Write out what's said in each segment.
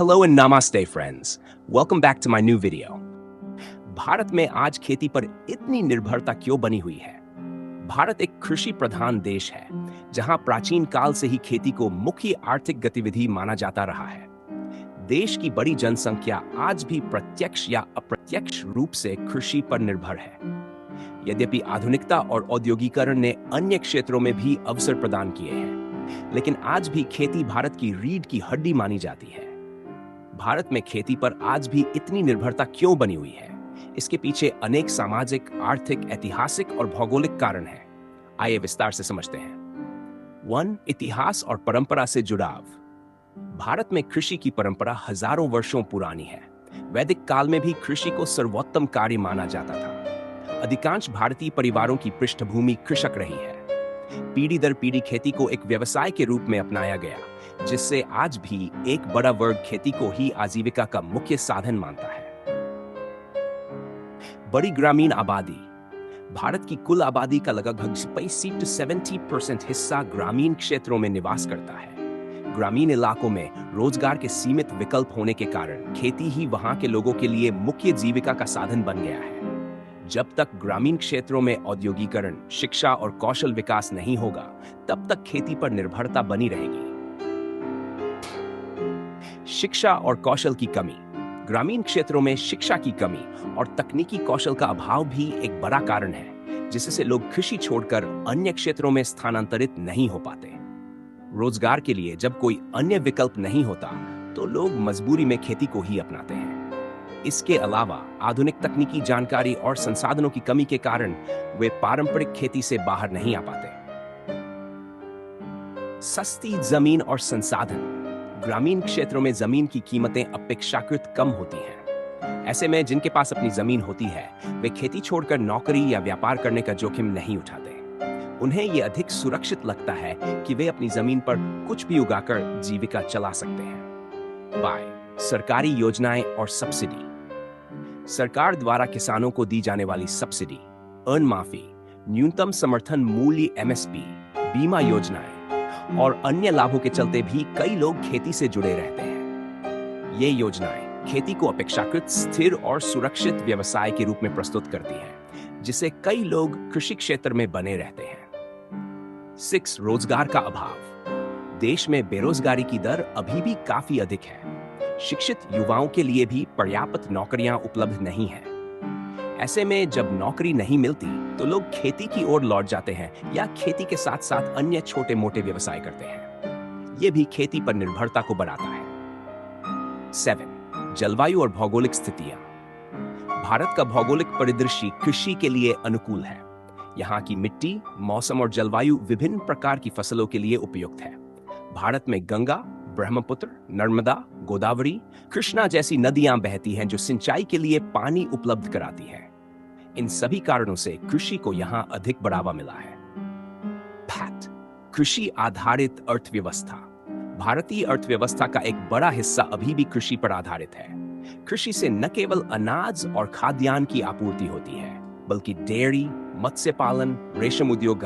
Hello and namaste friends. Welcome back to my new video. Bharat में आज खेती पर इतनी निर्भरता क्यों बनी हुई है? भारत एक कृषि प्रधान देश है, जहां प्राचीन काल से ही खेती को मुख्य आर्थिक गतिविधि माना जाता रहा है। देश की बड़ी जनसंख्या आज भी प्रत्यक्ष या अप्रत्यक्ष रूप से कृषि पर निर्भर है। यद्यपि आधुनिकता और औद्योगिकरण ने अन्य क्षेत्रों में भी अवसर प्रदान किए हैं, लेकिन आज भी खेती भारत की रीढ़ की हड्डी मानी जाती है। भारत में खेती पर आज भी इतनी निर्भरता क्यों बनी हुई है? इसके पीछे अनेक सामाजिक, आर्थिक, ऐतिहासिक और भौगोलिक कारण हैं। आइए विस्तार से समझते हैं। 1. इतिहास और परंपरा से जुड़ाव। भारत में कृषि की परंपरा हजारों वर्षों पुरानी है। वैदिक काल में भी कृषि को सर्वोत्तम कार्य माना जाता था। अधिकांश भारतीय परिवारों की पृष्ठभूमि कृषक रही है। पीढ़ी दर पीढ़ी खेती को एक व्यवसाय के रूप में अपनाया गया, जिससे आज भी एक बड़ा वर्ग खेती को ही आजीविका का मुख्य साधन मानता है। बड़ी ग्रामीण आबादी। भारत की कुल आबादी का लगभग 80 से 70% हिस्सा ग्रामीण क्षेत्रों में निवास करता है। ग्रामीण इलाकों में रोजगार के सीमित विकल्प होने के कारण खेती ही वहां के लोगों के लिए मुख्य जीविका का साधन बन गया है। जब तक ग्रामीण क्षेत्रों में औद्योगिकरण, शिक्षा और कौशल विकास नहीं होगा, तब तक खेती पर निर्भरता बनी रहेगी। शिक्षा और कौशल की कमी। ग्रामीण क्षेत्रों में शिक्षा की कमी और तकनीकी कौशल का अभाव भी एक बड़ा कारण है, जिससे लोग कृषि छोड़कर अन्य क्षेत्रों में स्थानांतरित नहीं हो पाते। रोजगार के लिए जब कोई अन्य विकल्प नहीं होता, तो लोग मजबूरी में खेती को ही अपनाते हैं। इसके अलावा आधुनिक तकनीकी जानकारी और संसाधनों की कमी के कारण वे पारंपरिक खेती से बाहर नहीं आ पाते। सस्ती जमीन और संसाधन। ग्रामीण क्षेत्रों में जमीन की कीमतें अपेक्षाकृत कम होती हैं। ऐसे में जिनके पास अपनी जमीन होती है, वे खेती छोड़कर नौकरी या व्यापार करने का जोखिम नहीं उठाते। उन्हें यह अधिक सुरक्षित लगता है कि वे अपनी जमीन पर कुछ भी उगाकर जीविका चला सकते हैं। बाय सरकारी योजनाएं और सब्सिडी। सरकार द्वारा किसानों को दी जाने वाली सब्सिडी, अन्न माफी, न्यूनतम समर्थन मूल्य MSP, बीमा योजनाएं और अन्य लाभों के चलते भी कई लोग खेती से जुड़े रहते हैं। ये योजनाएं खेती को अपेक्षाकृत स्थिर और सुरक्षित व्यवसाय के रूप में प्रस्तुत करती हैं, जिससे कई लोग कृषि क्षेत्र में बने रहते हैं। 6. रोजगार का अभाव। देश में बेरोजगारी की दर अभी भी काफी अधिक है। शिक्षित युवाओं के लिए भी पर्याप्त नौकरियां उपलब्ध नहीं हैं। ऐसे में जब नौकरी नहीं मिलती, तो लोग खेती की ओर लौट जाते हैं या खेती के साथ साथ अन्य छोटे मोटे व्यवसाय करते हैं। ये भी खेती पर निर्भरता को बढ़ाता है। 7. जलवायु और भौगोलिक स्थितियां। भारत का भौगोलिक परिदृश्य कृषि के लिए अनुकूल है। यहाँ की मिट्टी, मौसम और जलवायु विभिन्न प्रकार की फसलों के लिए उपयुक्त है। भारत में गंगा, ब्रह्मपुत्र, नर्मदा, गोदावरी, कृष्णा जैसी नदियां बहती हैं, जो सिंचाई के लिए पानी उपलब्ध कराती हैं। इन सभी कारणों से कृषि को यहां अधिक बढ़ावा मिला है। फैक्ट: कृषि आधारित अर्थव्यवस्था। भारतीय अर्थव्यवस्था का एक बड़ा हिस्सा अभी भी कृषि पर आधारित है। कृषि से न केवल अनाज और खाद्यान्न की आपूर्ति होती है, बल्कि डेयरी, मत्स्य पालन, रेशम उद्योग,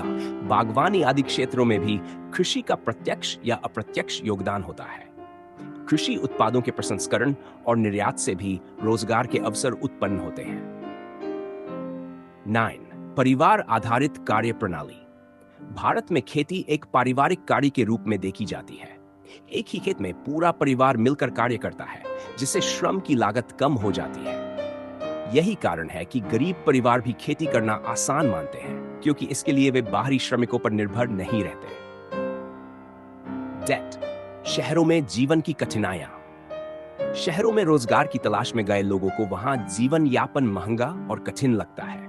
बागवानी आदि क्षेत्रों में भी कृषि का प्रत्यक्ष या अप्रत्यक्ष योगदान होता है। कृषि उत्पादों के प्रसंस्करण और निर्यात से भी रोजगार के अवसर उत्पन्न होते हैं। 9. परिवार आधारित कार्य प्रणाली। भारत में खेती एक पारिवारिक कार्य के रूप में देखी जाती है। एक ही खेत में पूरा परिवार मिलकर कार्य करता है, जिससे श्रम की लागत कम हो जाती है। यही कारण है कि गरीब परिवार भी खेती करना आसान मानते हैं, क्योंकि इसके लिए वे बाहरी श्रमिकों पर निर्भर नहीं रहते। डेट। शहरों में जीवन की कठिनाइयां। शहरों में रोजगार की तलाश में गए लोगों को वहां जीवन यापन महंगा और कठिन लगता है।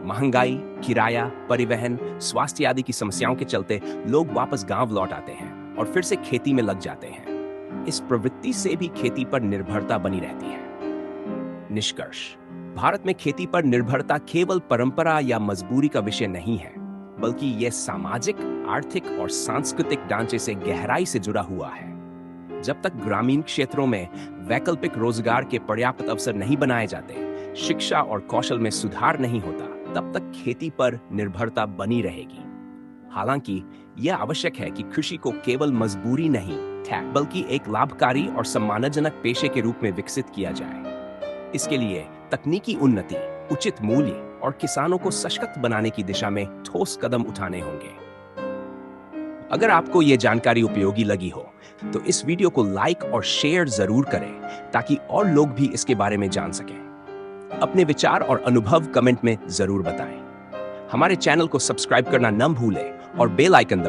महंगाई, किराया, परिवहन, स्वास्थ्य आदि की समस्याओं के चलते लोग वापस गांव लौट आते हैं और फिर से खेती में लग जाते हैं। इस प्रवृत्ति से भी खेती पर निर्भरता बनी रहती है। निष्कर्ष: भारत में खेती पर निर्भरता केवल परंपरा या मजबूरी का विषय नहीं है, बल्कि यह सामाजिक, आर्थिक और सांस्कृतिक ढांचे से गहराई से जुड़ा हुआ है। जब तक ग्रामीण क्षेत्रों में वैकल्पिक रोजगार के पर्याप्त अवसर नहीं बनाए जाते, शिक्षा और कौशल में सुधार नहीं होता, तब तक खेती पर निर्भरता बनी रहेगी। हालांकि यह आवश्यक है कि कृषि को केवल मजबूरी नहीं, टैग बल्कि एक लाभकारी और सम्मानजनक पेशे के रूप में विकसित किया जाए। इसके लिए तकनीकी उन्नति, उचित मूल्य और किसानों को सशक्त बनाने की दिशा में ठोस कदम उठाने होंगे। अगर आपको ये जानकारी उपयोगी लगी हो तो इस वीडियो को लाइक और शेयर जरूर करें ताकि और लोग भी इसके बारे में जान सकें। अपने विचार और अनुभव कमेंट में जरूर बताएं। हमारे चैनल को सब्सक्राइब करना न भूलें और बेल आइकन दबाएं